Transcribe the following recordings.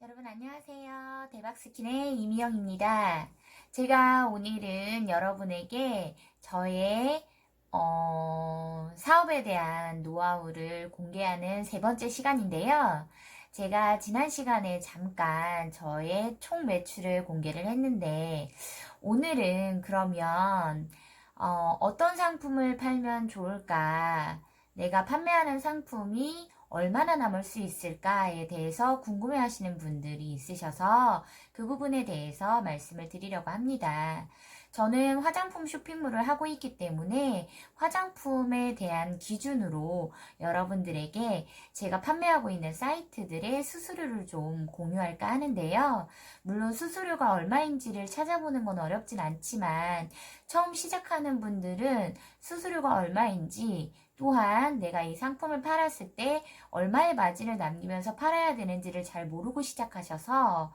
여러분 안녕하세요. 대박스킨의 이미영입니다. 제가 오늘은 여러분에게 저의 사업에 대한 노하우를 공개하는 세 번째 시간인데요. 제가 지난 시간에 잠깐 저의 총 매출을 공개를 했는데 오늘은 그러면 어떤 상품을 팔면 좋을까? 내가 판매하는 상품이 얼마나 남을 수 있을까에 대해서 궁금해 하시는 분들이 있으셔서 그 부분에 대해서 말씀을 드리려고 합니다. 저는 화장품 쇼핑몰을 하고 있기 때문에 화장품에 대한 기준으로 여러분들에게 제가 판매하고 있는 사이트들의 수수료를 좀 공유할까 하는데요. 물론 수수료가 얼마인지를 찾아보는 건 어렵진 않지만 처음 시작하는 분들은 수수료가 얼마인지 또한 내가 이 상품을 팔았을 때 얼마의 마진을 남기면서 팔아야 되는지를 잘 모르고 시작하셔서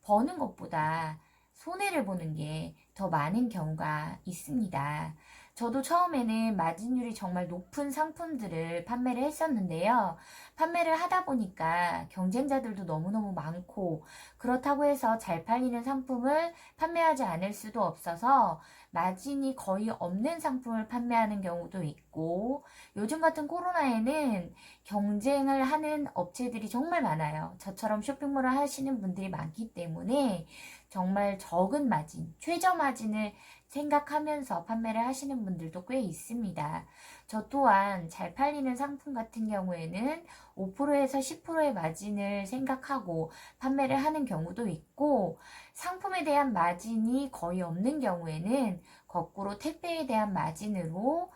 버는 것보다 손해를 보는 게 더 많은 경우가 있습니다. 저도 처음에는 마진율이 정말 높은 상품들을 판매를 했었는데요. 판매를 하다 보니까 경쟁자들도 너무너무 많고 그렇다고 해서 잘 팔리는 상품을 판매하지 않을 수도 없어서 마진이 거의 없는 상품을 판매하는 경우도 있고 요즘 같은 코로나에는 경쟁을 하는 업체들이 정말 많아요. 저처럼 쇼핑몰을 하시는 분들이 많기 때문에 정말 적은 마진, 최저 마진을 생각하면서 판매를 하시는 분들도 꽤 있습니다. 저 또한 잘 팔리는 상품 같은 경우에는 5%에서 10%의 마진을 생각하고 판매를 하는 경우도 있고 상품에 대한 마진이 거의 없는 경우에는 거꾸로 택배에 대한 마진으로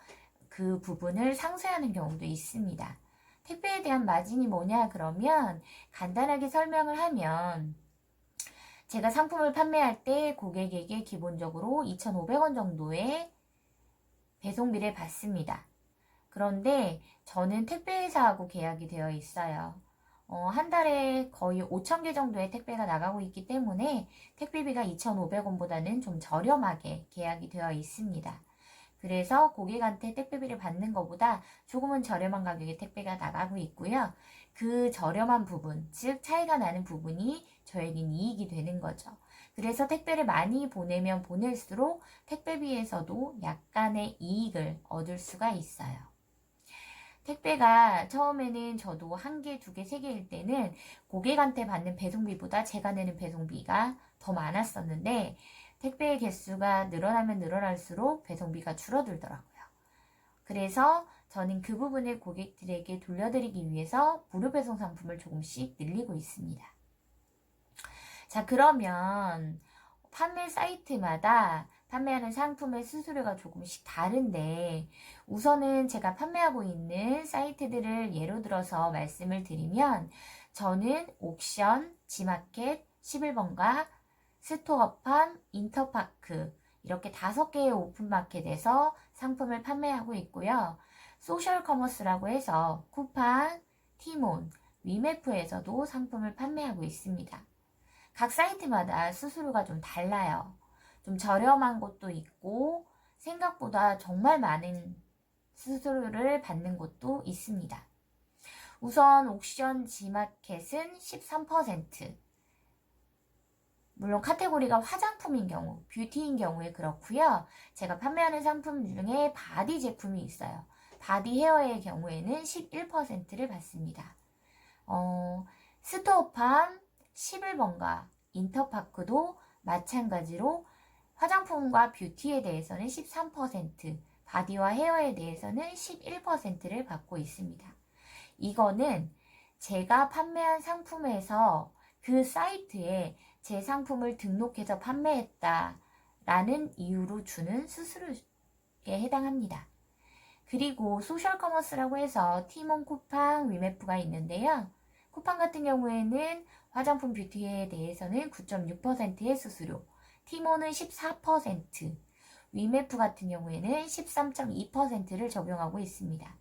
그 부분을 상쇄하는 경우도 있습니다. 택배에 대한 마진이 뭐냐 그러면 간단하게 설명을 하면 제가 상품을 판매할 때 고객에게 기본적으로 2,500원 정도의 배송비를 받습니다. 그런데 저는 택배회사하고 계약이 되어 있어요. 한 달에 거의 5,000개 정도의 택배가 나가고 있기 때문에 택배비가 2,500원보다는 좀 저렴하게 계약이 되어 있습니다. 그래서 고객한테 택배비를 받는 것보다 조금은 저렴한 가격에 택배가 나가고 있고요. 그 저렴한 부분, 즉 차이가 나는 부분이 저에겐 이익이 되는 거죠. 그래서 택배를 많이 보내면 보낼수록 택배비에서도 약간의 이익을 얻을 수가 있어요. 택배가 처음에는 저도 한 개, 두 개, 세 개일 때는 고객한테 받는 배송비보다 제가 내는 배송비가 더 많았었는데 택배의 개수가 늘어나면 늘어날수록 배송비가 줄어들더라고요. 그래서 저는 그 부분을 고객들에게 돌려드리기 위해서 무료 배송 상품을 조금씩 늘리고 있습니다. 자, 그러면 판매 사이트마다 판매하는 상품의 수수료가 조금씩 다른데 우선은 제가 판매하고 있는 사이트들을 예로 들어서 말씀을 드리면 저는 옥션, 지마켓, 11번가, 스토어팜, 인터파크 이렇게 5개의 오픈마켓에서 상품을 판매하고 있고요. 소셜 커머스라고 해서 쿠팡, 티몬, 위메프에서도 상품을 판매하고 있습니다. 각 사이트마다 수수료가 좀 달라요. 좀 저렴한 곳도 있고 생각보다 정말 많은 수수료를 받는 곳도 있습니다. 우선 옥션 지마켓은 13%, 물론 카테고리가 화장품인 경우, 뷰티인 경우에 그렇고요. 제가 판매하는 상품 중에 바디 제품이 있어요. 바디 헤어의 경우에는 11%를 받습니다. 스토어팜 11번가 인터파크도 마찬가지로 화장품과 뷰티에 대해서는 13%, 바디와 헤어에 대해서는 11%를 받고 있습니다. 이거는 제가 판매한 상품에서 그 사이트에 제 상품을 등록해서 판매했다라는 이유로 주는 수수료에 해당합니다. 그리고 소셜 커머스라고 해서 티몬, 쿠팡, 위메프가 있는데요. 쿠팡 같은 경우에는 화장품 뷰티에 대해서는 9.6%의 수수료, 티몬은 14%, 위메프 같은 경우에는 13.2%를 적용하고 있습니다.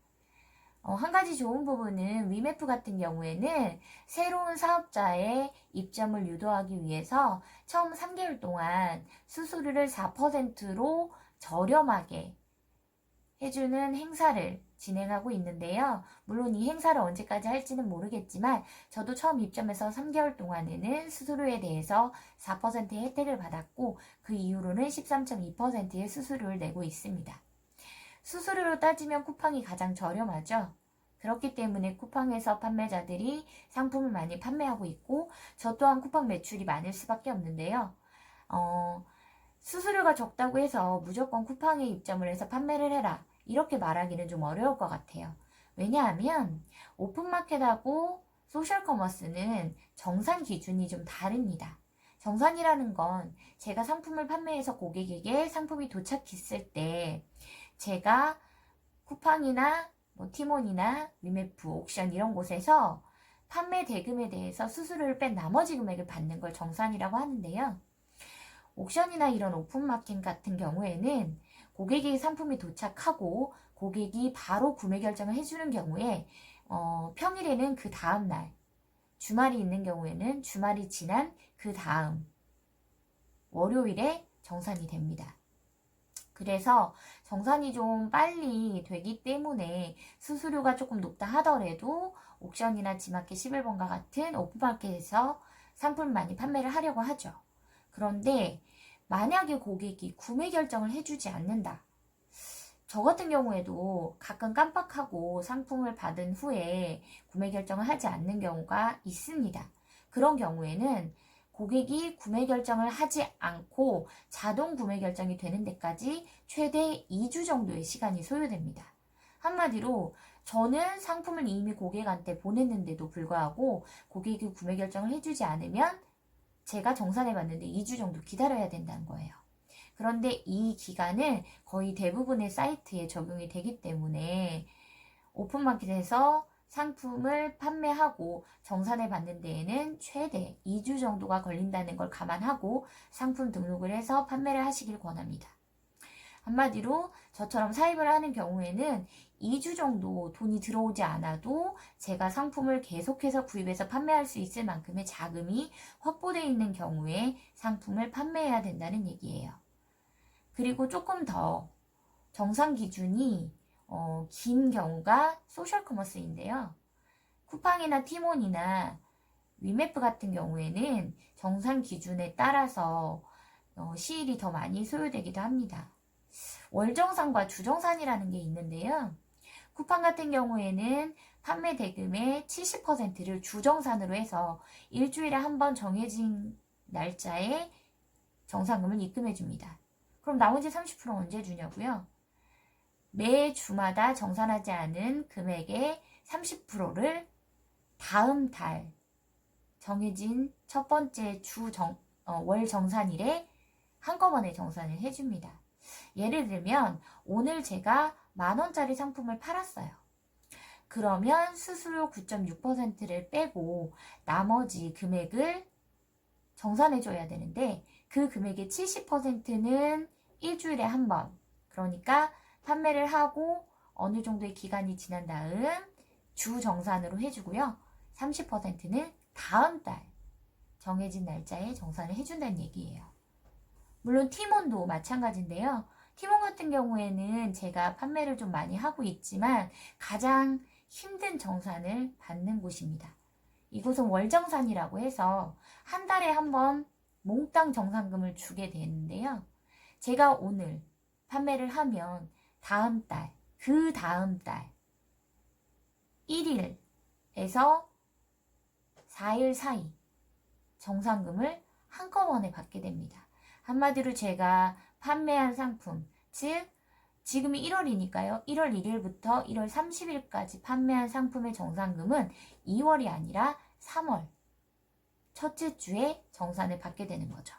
한 가지 좋은 부분은 위메프 같은 경우에는 새로운 사업자의 입점을 유도하기 위해서 처음 3개월 동안 수수료를 4%로 저렴하게 해주는 행사를 진행하고 있는데요. 물론 이 행사를 언제까지 할지는 모르겠지만 저도 처음 입점해서 3개월 동안에는 수수료에 대해서 4%의 혜택을 받았고 그 이후로는 13.2%의 수수료를 내고 있습니다. 수수료로 따지면 쿠팡이 가장 저렴하죠. 그렇기 때문에 쿠팡에서 판매자들이 상품을 많이 판매하고 있고 저 또한 쿠팡 매출이 많을 수밖에 없는데요. 수수료가 적다고 해서 무조건 쿠팡에 입점을 해서 판매를 해라. 이렇게 말하기는 좀 어려울 것 같아요. 왜냐하면 오픈마켓하고 소셜커머스는 정산 기준이 좀 다릅니다. 정산이라는 건 제가 상품을 판매해서 고객에게 상품이 도착했을 때 제가 쿠팡이나 뭐 티몬이나 위메프, 옥션 이런 곳에서 판매 대금에 대해서 수수료를 뺀 나머지 금액을 받는 걸 정산이라고 하는데요. 옥션이나 이런 오픈마켓 같은 경우에는 고객에게 상품이 도착하고 고객이 바로 구매 결정을 해주는 경우에 평일에는 그 다음날, 주말이 있는 경우에는 주말이 지난 그 다음 월요일에 정산이 됩니다. 그래서 정산이 좀 빨리 되기 때문에 수수료가 조금 높다 하더라도 옥션이나 지마켓 11번과 같은 오픈마켓에서 상품을 많이 판매를 하려고 하죠. 그런데 만약에 고객이 구매 결정을 해주지 않는다. 저 같은 경우에도 가끔 깜빡하고 상품을 받은 후에 구매 결정을 하지 않는 경우가 있습니다. 그런 경우에는 고객이 구매 결정을 하지 않고 자동 구매 결정이 되는 데까지 최대 2주 정도의 시간이 소요됩니다. 한마디로 저는 상품을 이미 고객한테 보냈는데도 불구하고 고객이 구매 결정을 해주지 않으면 제가 정산해 봤는데 2주 정도 기다려야 된다는 거예요. 그런데 이 기간은 거의 대부분의 사이트에 적용이 되기 때문에 오픈마켓에서 상품을 판매하고 정산해 받는 데에는 최대 2주 정도가 걸린다는 걸 감안하고 상품 등록을 해서 판매를 하시길 권합니다. 한마디로 저처럼 사입을 하는 경우에는 2주 정도 돈이 들어오지 않아도 제가 상품을 계속해서 구입해서 판매할 수 있을 만큼의 자금이 확보되어 있는 경우에 상품을 판매해야 된다는 얘기예요. 그리고 조금 더 정산 기준이 긴 경우가 소셜커머스인데요. 쿠팡이나 티몬이나 위메프 같은 경우에는 정산 기준에 따라서 시일이 더 많이 소요되기도 합니다. 월정산과 주정산이라는 게 있는데요. 쿠팡 같은 경우에는 판매 대금의 70%를 주정산으로 해서 일주일에 한 번 정해진 날짜에 정산금을 입금해 줍니다. 그럼 나머지 30%는 언제 주냐고요? 매 주마다 정산하지 않은 금액의 30%를 다음 달 정해진 첫 번째 월 정산일에 한꺼번에 정산을 해줍니다. 예를 들면 오늘 제가 10,000원짜리 상품을 팔았어요. 그러면 수수료 9.6%를 빼고 나머지 금액을 정산해줘야 되는데 그 금액의 70%는 일주일에 한 번, 그러니까 판매를 하고 어느 정도의 기간이 지난 다음 주 정산으로 해주고요. 30%는 다음 달 정해진 날짜에 정산을 해준다는 얘기예요. 물론 티몬도 마찬가지인데요. 티몬 같은 경우에는 제가 판매를 좀 많이 하고 있지만 가장 힘든 정산을 받는 곳입니다. 이곳은 월정산이라고 해서 한 달에 한 번 몽땅 정산금을 주게 되는데요. 제가 오늘 판매를 하면 다음 달, 그 다음 달 1일에서 4일 사이 정산금을 한꺼번에 받게 됩니다. 한마디로 제가 판매한 상품, 즉 지금이 1월이니까요. 1월 1일부터 1월 30일까지 판매한 상품의 정산금은 2월이 아니라 3월 첫째 주에 정산을 받게 되는 거죠.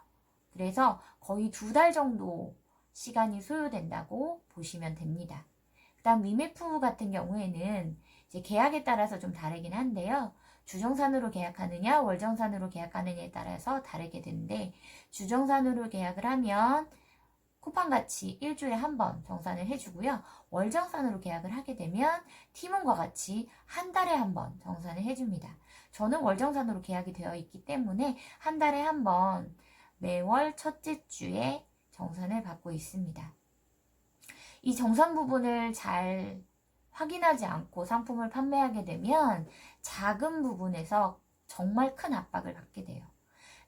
그래서 거의 2달 정도 시간이 소요된다고 보시면 됩니다. 그 다음 위메프 같은 경우에는 이제 계약에 따라서 좀 다르긴 한데요. 주정산으로 계약하느냐 월정산으로 계약하느냐에 따라서 다르게 되는데 주정산으로 계약을 하면 쿠팡같이 일주일에 한 번 정산을 해주고요. 월정산으로 계약을 하게 되면 티몬과 같이 한 달에 한 번 정산을 해줍니다. 저는 월정산으로 계약이 되어 있기 때문에 한 달에 한 번 매월 첫째 주에 정산을 받고 있습니다. 이 정산 부분을 잘 확인하지 않고 상품을 판매하게 되면 작은 부분에서 정말 큰 압박을 받게 돼요.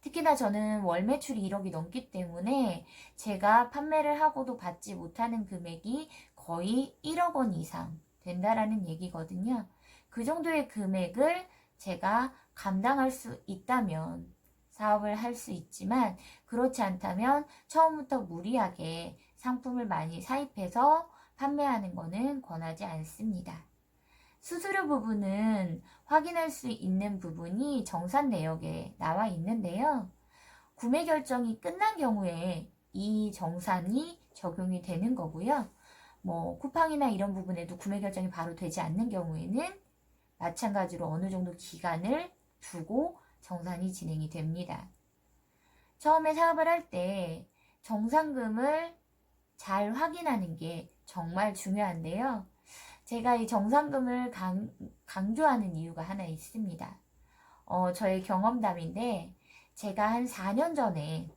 특히나 저는 월 매출이 1억이 넘기 때문에 제가 판매를 하고도 받지 못하는 금액이 거의 1억 원 이상 된다라는 얘기거든요. 그 정도의 금액을 제가 감당할 수 있다면 사업을 할 수 있지만, 그렇지 않다면 처음부터 무리하게 상품을 많이 사입해서 판매하는 것은 권하지 않습니다. 수수료 부분은 확인할 수 있는 부분이 정산 내역에 나와 있는데요. 구매 결정이 끝난 경우에 이 정산이 적용이 되는 거고요. 쿠팡이나 이런 부분에도 구매 결정이 바로 되지 않는 경우에는 마찬가지로 어느 정도 기간을 두고 정산이 진행이 됩니다. 처음에 사업을 할 때 정산금을 잘 확인하는 게 정말 중요한데요. 제가 이 정산금을 강조하는 이유가 하나 있습니다. 저의 경험담인데, 제가 한 4년 전에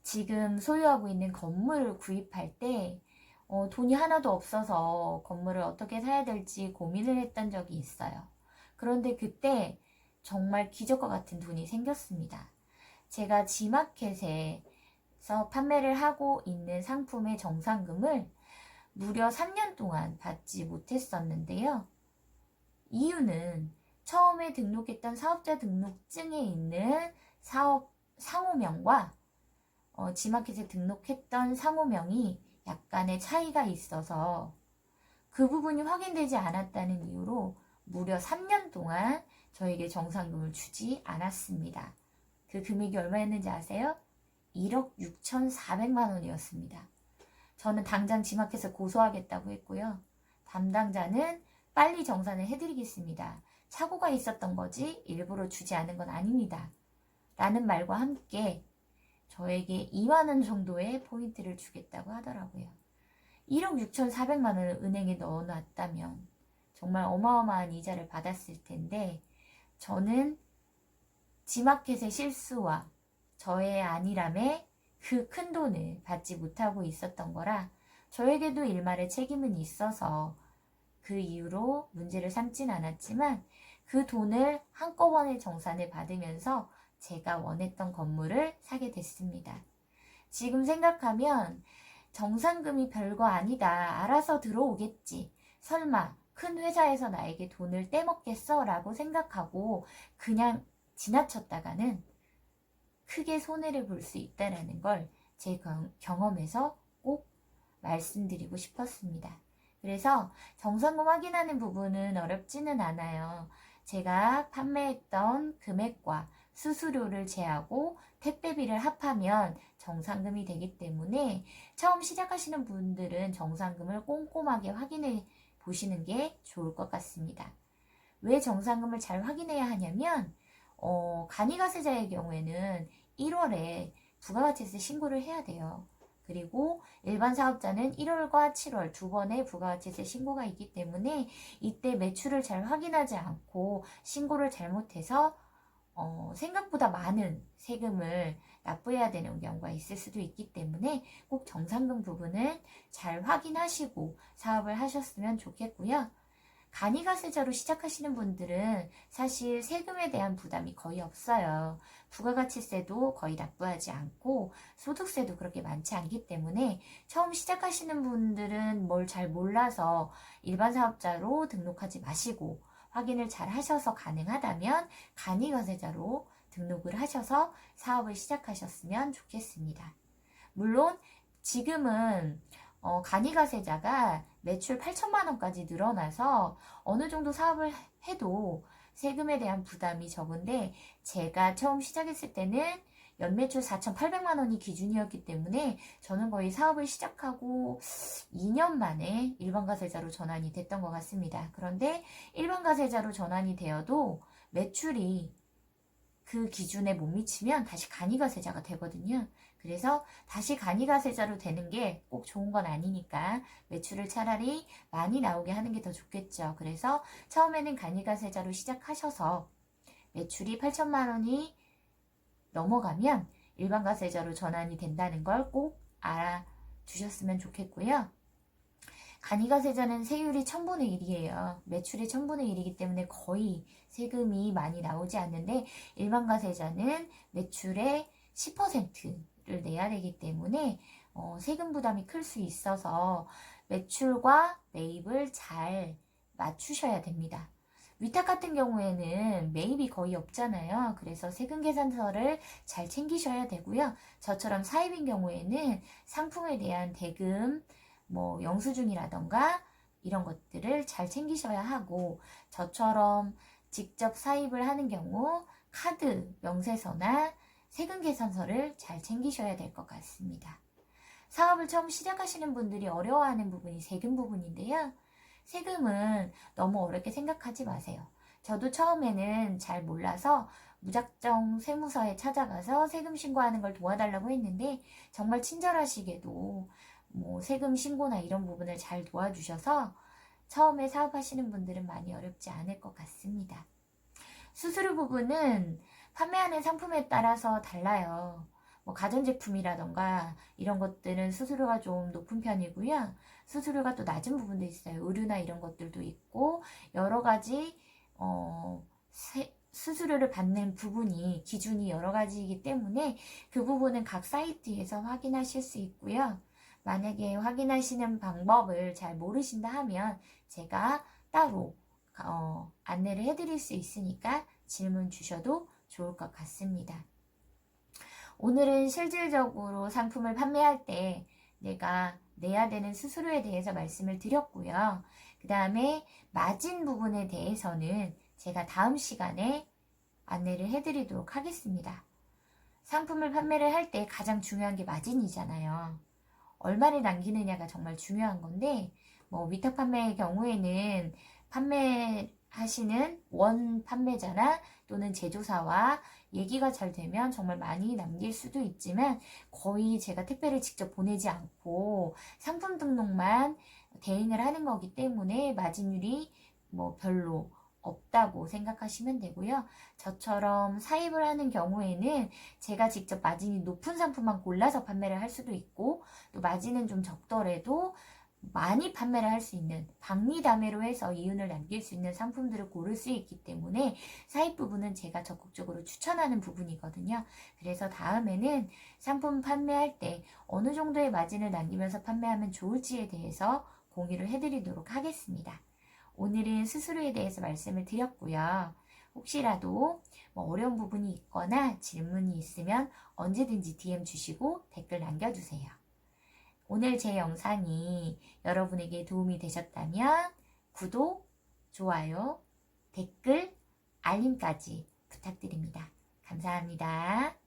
지금 소유하고 있는 건물을 구입할 때 돈이 하나도 없어서 건물을 어떻게 사야 될지 고민을 했던 적이 있어요. 그런데 그때 정말 기적과 같은 돈이 생겼습니다. 제가 지마켓에서 판매를 하고 있는 상품의 정산금을 무려 3년 동안 받지 못했었는데요. 이유는 처음에 등록했던 사업자 등록증에 있는 사업 상호명과 지마켓에 등록했던 상호명이 약간의 차이가 있어서 그 부분이 확인되지 않았다는 이유로 무려 3년 동안 저에게 정산금을 주지 않았습니다. 그 금액이 얼마였는지 아세요? 1억 6,400만 원이었습니다. 저는 당장 지마켓에 고소하겠다고 했고요. 담당자는 빨리 정산을 해드리겠습니다. 착오가 있었던 거지 일부러 주지 않은 건 아닙니다. 라는 말과 함께 저에게 2만 원 정도의 포인트를 주겠다고 하더라고요. 1억 6,400만 원을 은행에 넣어놨다면 정말 어마어마한 이자를 받았을 텐데, 저는 지마켓의 실수와 저의 안일함에 그 큰 돈을 받지 못하고 있었던 거라 저에게도 일말의 책임은 있어서 그 이후로 문제를 삼진 않았지만, 그 돈을 한꺼번에 정산을 받으면서 제가 원했던 건물을 사게 됐습니다. 지금 생각하면 정산금이 별거 아니다, 알아서 들어오겠지, 설마 큰 회사에서 나에게 돈을 떼먹겠어? 라고 생각하고 그냥 지나쳤다가는 크게 손해를 볼 수 있다는 걸 제 경험에서 꼭 말씀드리고 싶었습니다. 그래서 정산금 확인하는 부분은 어렵지는 않아요. 제가 판매했던 금액과 수수료를 제하고 택배비를 합하면 정산금이 되기 때문에 처음 시작하시는 분들은 정산금을 꼼꼼하게 확인해 보시는 게 좋을 것 같습니다. 왜 정산금을 잘 확인해야 하냐면, 간이가세자의 경우에는 1월에 부가가치세 신고를 해야 돼요. 그리고 일반 사업자는 1월과 7월 두 번의 부가가치세 신고가 있기 때문에 이때 매출을 잘 확인하지 않고 신고를 잘못해서 생각보다 많은 세금을 납부해야 되는 경우가 있을 수도 있기 때문에 꼭 정산금 부분은 잘 확인하시고 사업을 하셨으면 좋겠고요. 간이가세자로 시작하시는 분들은 사실 세금에 대한 부담이 거의 없어요. 부가가치세도 거의 납부하지 않고 소득세도 그렇게 많지 않기 때문에 처음 시작하시는 분들은 뭘 잘 몰라서 일반 사업자로 등록하지 마시고 확인을 잘 하셔서 가능하다면 간이가세자로 등록을 하셔서 사업을 시작하셨으면 좋겠습니다. 물론 지금은 간이가세자가 매출 8천만 원까지 늘어나서 어느 정도 사업을 해도 세금에 대한 부담이 적은데, 제가 처음 시작했을 때는 연매출 4,800만 원이 기준이었기 때문에 저는 거의 사업을 시작하고 2년 만에 일반가세자로 전환이 됐던 것 같습니다. 그런데 일반가세자로 전환이 되어도 매출이 그 기준에 못 미치면 다시 간이가세자가 되거든요. 그래서 다시 간이가세자로 되는 게 꼭 좋은 건 아니니까 매출을 차라리 많이 나오게 하는 게 더 좋겠죠. 그래서 처음에는 간이가세자로 시작하셔서 매출이 8천만 원이 넘어가면 일반가세자로 전환이 된다는 걸 꼭 알아주셨으면 좋겠고요. 간이가세자는 세율이 1000분의 1이에요. 매출의 1000분의 1이기 때문에 거의 세금이 많이 나오지 않는데 일반 가세자는 매출의 10%를 내야 되기 때문에 세금 부담이 클 수 있어서 매출과 매입을 잘 맞추셔야 됩니다. 위탁 같은 경우에는 매입이 거의 없잖아요. 그래서 세금 계산서를 잘 챙기셔야 되고요. 저처럼 사입인 경우에는 상품에 대한 대금, 뭐 영수증이라던가 이런 것들을 잘 챙기셔야 하고, 저처럼 직접 사입을 하는 경우 카드, 명세서나 세금 계산서를 잘 챙기셔야 될 것 같습니다. 사업을 처음 시작하시는 분들이 어려워하는 부분이 세금 부분인데요. 세금은 너무 어렵게 생각하지 마세요. 저도 처음에는 잘 몰라서 무작정 세무서에 찾아가서 세금 신고하는 걸 도와달라고 했는데 정말 친절하시게도 뭐 세금 신고나 이런 부분을 잘 도와주셔서 처음에 사업하시는 분들은 많이 어렵지 않을 것 같습니다. 수수료 부분은 판매하는 상품에 따라서 달라요. 뭐 가전제품이라던가 이런 것들은 수수료가 좀 높은 편이고요. 수수료가 또 낮은 부분도 있어요. 의류나 이런 것들도 있고 여러 가지 수수료를 받는 부분이 기준이 여러 가지이기 때문에 그 부분은 각 사이트에서 확인하실 수 있고요. 만약에 확인하시는 방법을 잘 모르신다 하면 제가 따로 안내를 해드릴 수 있으니까 질문 주셔도 좋을 것 같습니다. 오늘은 실질적으로 상품을 판매할 때 내가 내야 되는 수수료에 대해서 말씀을 드렸고요. 그 다음에 마진 부분에 대해서는 제가 다음 시간에 안내를 해드리도록 하겠습니다. 상품을 판매를 할 때 가장 중요한 게 마진이잖아요. 얼마를 남기느냐가 정말 중요한 건데, 뭐 위탁 판매의 경우에는 판매하시는 원 판매자나 또는 제조사와 얘기가 잘 되면 정말 많이 남길 수도 있지만 거의 제가 택배를 직접 보내지 않고 상품 등록만 대행을 하는 거기 때문에 마진율이 뭐 별로 없다고 생각하시면 되고요. 저처럼 사입을 하는 경우에는 제가 직접 마진이 높은 상품만 골라서 판매를 할 수도 있고 또 마진은 좀 적더라도 많이 판매를 할 수 있는 박리담회로 해서 이윤을 남길 수 있는 상품들을 고를 수 있기 때문에 사입 부분은 제가 적극적으로 추천하는 부분이거든요. 그래서 다음에는 상품 판매할 때 어느 정도의 마진을 남기면서 판매하면 좋을지에 대해서 공유를 해드리도록 하겠습니다. 오늘은 수수료에 대해서 말씀을 드렸고요. 혹시라도 뭐 어려운 부분이 있거나 질문이 있으면 언제든지 DM 주시고 댓글 남겨주세요. 오늘 제 영상이 여러분에게 도움이 되셨다면 구독, 좋아요, 댓글, 알림까지 부탁드립니다. 감사합니다.